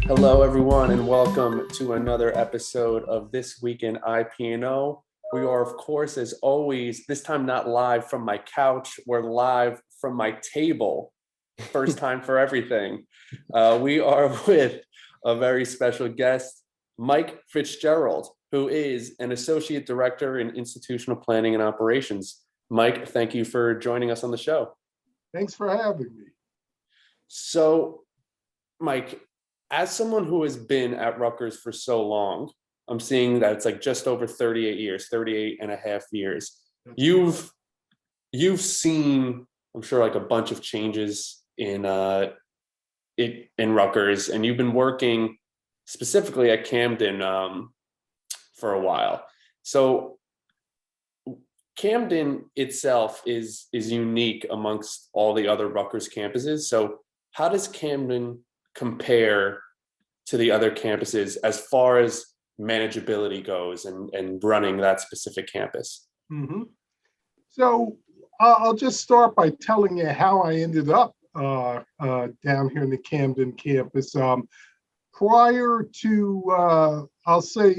Hello, everyone, and welcome to another episode of This Week in IP&O. We are, of course, as always, this time not live from my couch. We're live from my table. First time for everything. We are with a very special guest, Mike Fitzgerald, who is an Associate Director in Institutional Planning and Operations. Mike, thank you for joining us on the show. Thanks for having me. So, Mike, as someone who has been at Rutgers for so long, I'm seeing that it's like just over 38 years, 38 and a half years. You've seen, I'm sure, like a bunch of changes in Rutgers, and you've been working specifically at Camden for a while. So Camden itself is unique amongst all the other Rutgers campuses. So how does Camden compare to the other campuses as far as manageability goes and running that specific campus? Mm-hmm. So I'll just start by telling you how I ended up down here in the Camden campus. Prior to, I'll say,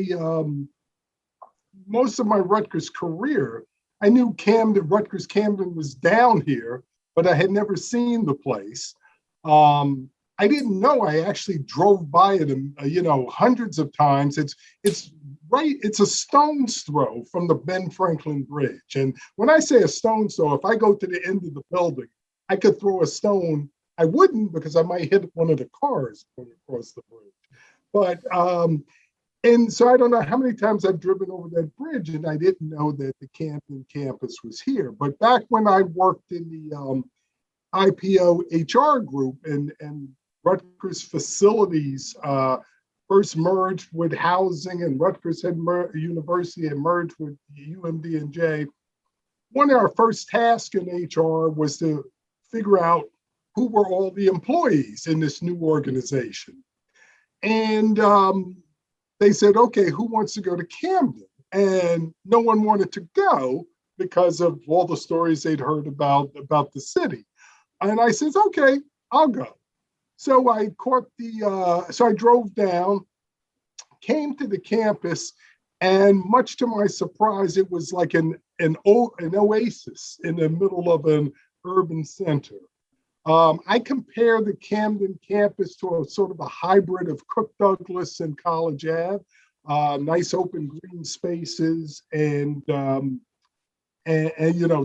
most of my Rutgers career, I knew Rutgers Camden was down here, but I had never seen the place. I didn't know. I actually drove by it, hundreds of times. It's a stone's throw from the Ben Franklin Bridge. And when I say a stone's throw, if I go to the end of the building, I could throw a stone. I wouldn't, because I might hit one of the cars going across the bridge. But and so I don't know how many times I've driven over that bridge, and I didn't know that the Camden campus was here. But back when I worked in the IP&O HR group and Rutgers facilities first merged with housing, and Rutgers University had merged with UMD&J. One of our first tasks in HR was to figure out who were all the employees in this new organization. And they said, okay, who wants to go to Camden? And no one wanted to go because of all the stories they'd heard about the city. And I said, okay, I'll go. So I I drove down, came to the campus, and much to my surprise, it was like an oasis in the middle of an urban center. I compare the Camden campus to a sort of a hybrid of Cook Douglas and College Ave, nice open green spaces, and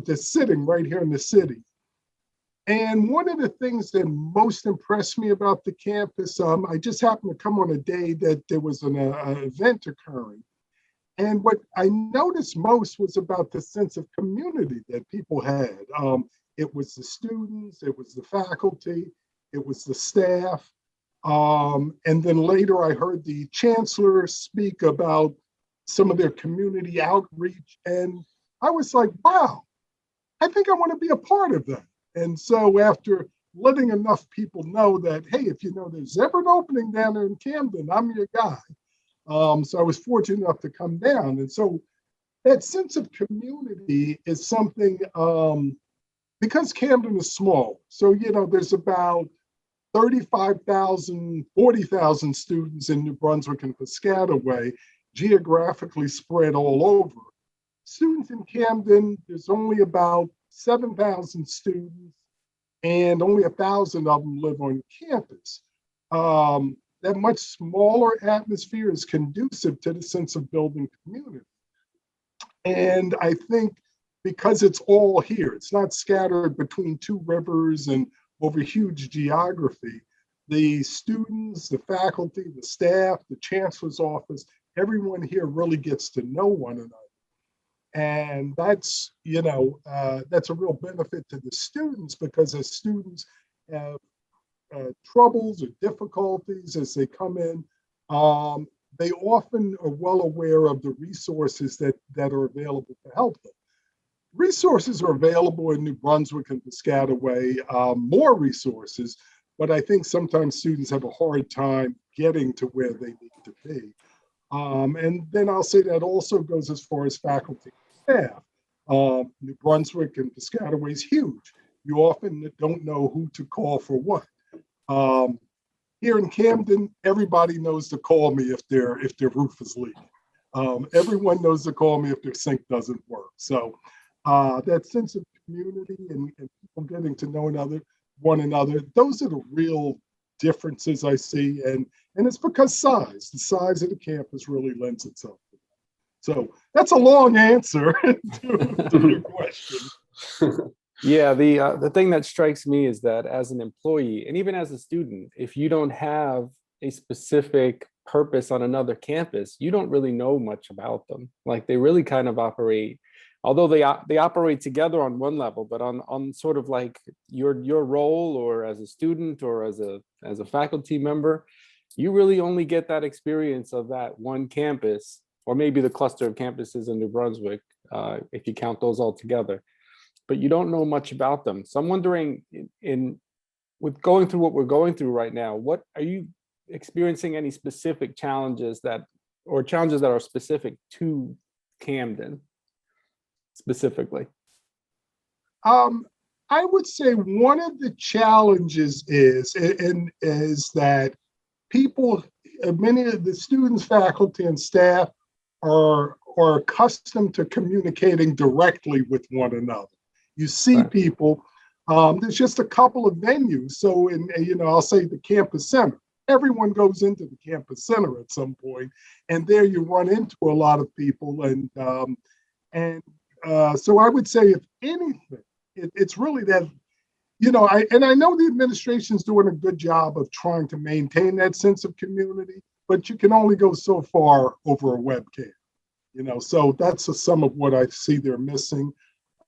just sitting right here in the city. And one of the things that most impressed me about the campus, I just happened to come on a day that there was an event occurring. And what I noticed most was about the sense of community that people had. It was the students, it was the faculty, it was the staff. And then later I heard the chancellor speak about some of their community outreach. And I was like, wow, I think I want to be a part of that. And so after letting enough people know that, hey, if you know there's ever an opening down there in Camden, I'm your guy. So I was fortunate enough to come down. And so that sense of community is something, because Camden is small. So, there's about 35,000, 40,000 students in New Brunswick and Piscataway, geographically spread all over. Students in Camden, there's only about 7,000 students, and only 1,000 of them live on campus. That much smaller atmosphere is conducive to the sense of building community. And I think because it's all here, it's not scattered between two rivers and over huge geography, the students, the faculty, the staff, the chancellor's office, everyone here really gets to know one another. And that's, that's a real benefit to the students, because as students have troubles or difficulties as they come in, they often are well aware of the resources that are available to help them. Resources are available in New Brunswick and Piscataway, more resources, but I think sometimes students have a hard time getting to where they need to be. And then I'll say that also goes as far as faculty and staff. New Brunswick and Piscataway is huge. you often don't know who to call for what. Here in Camden, everybody knows to call me if their roof is leaking. Everyone knows to call me if their sink doesn't work. So that sense of community and people getting to know one another, those are the real differences I see. And it's because the size of the campus really lends itself to that. So that's a long answer to your question. Yeah, the thing that strikes me is that as an employee and even as a student, if you don't have a specific purpose on another campus, you don't really know much about them. Like they really kind of operate, although they operate together on one level, but on sort of like your role or as a student or as a faculty member, you really only get that experience of that one campus, or maybe the cluster of campuses in New Brunswick, if you count those all together. But you don't know much about them. So I'm wondering, with going through what we're going through right now, what are you experiencing any specific challenges that are specific to Camden specifically? I would say one of the challenges is that many of the students, faculty, and staff are accustomed to communicating directly with one another. You see Right. people, there's just a couple of venues. So I'll say the campus center. Everyone goes into the campus center at some point, and there you run into a lot of people. So I would say, if anything, it's really that, I know the administration's doing a good job of trying to maintain that sense of community, but you can only go so far over a webcam, so that's some of what I see they're missing.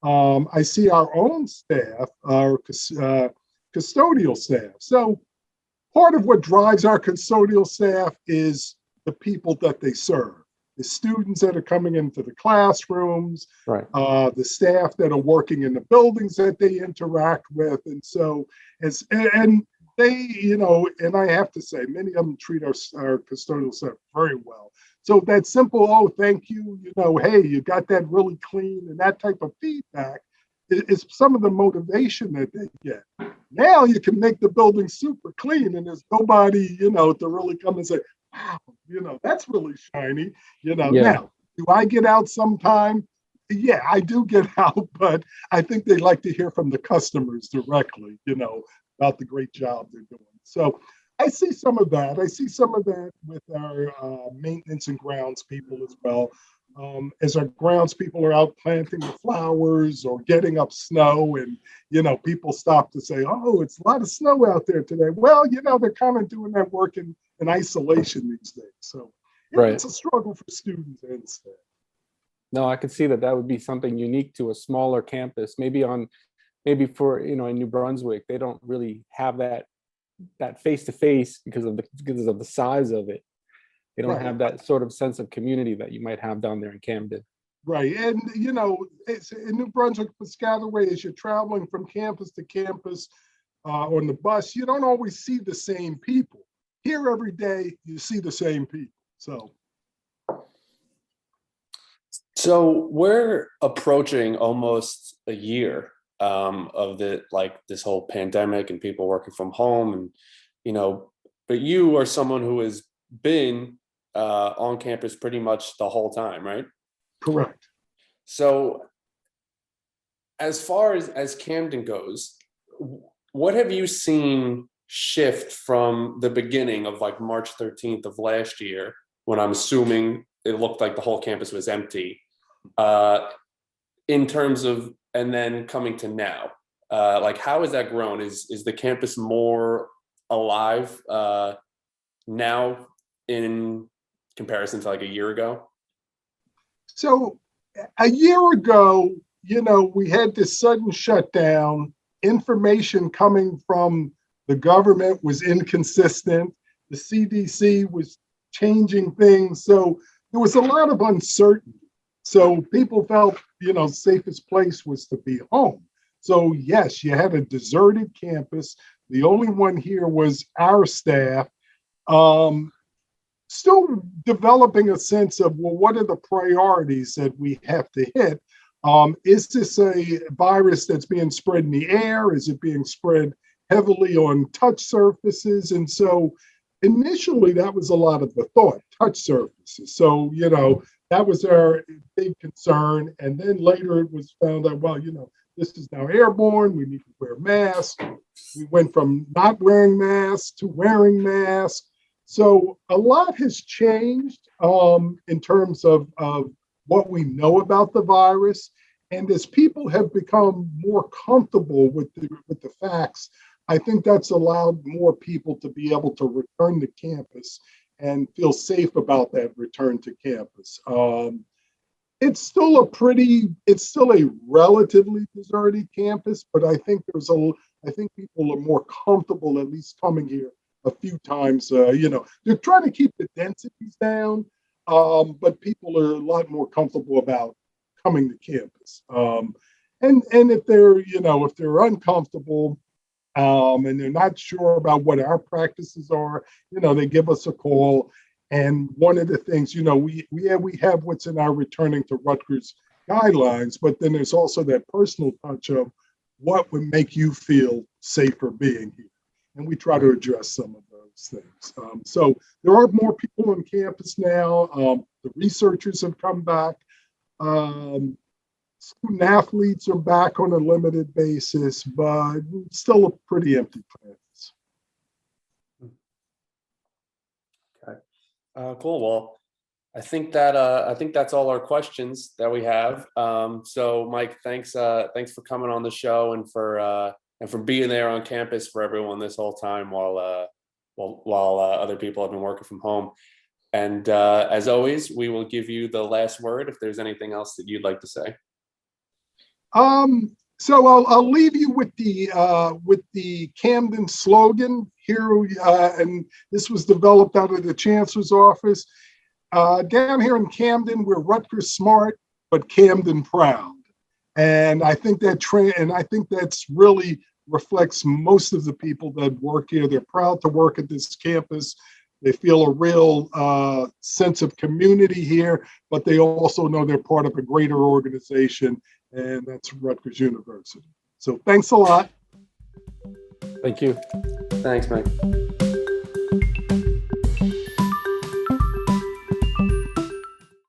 I see our own staff, our custodial staff. So part of what drives our custodial staff is the people that they serve, the students that are coming into the classrooms, Right. The staff that are working in the buildings that they interact with. And so, and they, and I have to say, many of them treat our custodial staff very well. So that simple, oh, thank you, hey, you got that really clean, and that type of feedback is some of the motivation that they get. Now you can make the building super clean, and there's nobody, to really come and say, wow, that's really shiny. Yeah. Now, do I get out sometime? Yeah, I do get out, but I think they like to hear from the customers directly, about the great job they're doing. So I see some of that. I see some of that with our maintenance and grounds people as well. As our grounds people are out planting the flowers or getting up snow, and people stop to say, oh, it's a lot of snow out there today. Well, they're kind of doing that work in isolation these days. So Right. It's a struggle for students and staff. No, I could see that would be something unique to a smaller campus. Maybe for, in New Brunswick, they don't really have that face-to-face because of the size of it. They don't have that sort of sense of community that you might have down there in Camden. Right. And, it's in New Brunswick, Piscataway, as you're traveling from campus to campus on the bus, you don't always see the same people. Here every day, you see the same people. So we're approaching almost a year of this whole pandemic and people working from home, and but you are someone who has been on campus pretty much the whole time, right? Correct. So as far as Camden goes, what have you seen shift from the beginning of like March 13th of last year, when I'm assuming it looked like the whole campus was empty, in terms of, and then coming to now, like how has that grown? Is the campus more alive now in comparison to like a year ago? So a year ago, we had this sudden shutdown. Information coming from the government was inconsistent. The CDC was changing things. So there was a lot of uncertainty. So people felt, safest place was to be home. So yes, you had a deserted campus. The only one here was our staff. Still developing a sense of, well, what are the priorities that we have to hit? Is this a virus that's being spread in the air? Is it being spread heavily on touch surfaces? And so initially that was a lot of the thought, touch surfaces. So, that was our big concern. And then later it was found out, well, this is now airborne. We need to wear masks. We went from not wearing masks to wearing masks. So a lot has changed in terms of what we know about the virus. And as people have become more comfortable with the facts, I think that's allowed more people to be able to return to campus and feel safe about that return to campus. It's still a relatively deserted campus, but I think people are more comfortable at least coming here a few times. They're trying to keep the densities down, but people are a lot more comfortable about coming to campus. And if they're uncomfortable, and they're not sure about what our practices are, they give us a call. And one of the things, we have what's in our returning to Rutgers guidelines, but then there's also that personal touch of what would make you feel safer being here. And we try to address some of those things. So there are more people on campus now. The researchers have come back. Student athletes are back on a limited basis, but still a pretty empty campus. Okay. Cool. Well, I think that's all our questions that we have. So Mike, thanks for coming on the show and for being there on campus for everyone this whole time while other people have been working from home. And as always, we will give you the last word if there's anything else that you'd like to say. So I'll leave you with the Camden slogan here, and this was developed out of the Chancellor's office. Down here in Camden, we're Rutgers smart, but Camden proud, and I think that's really reflects most of the people that work here. They're proud to work at this campus. They feel a real sense of community here, but they also know they're part of a greater organization, and that's Rutgers University. So thanks a lot. Thank you. Thanks, Mike.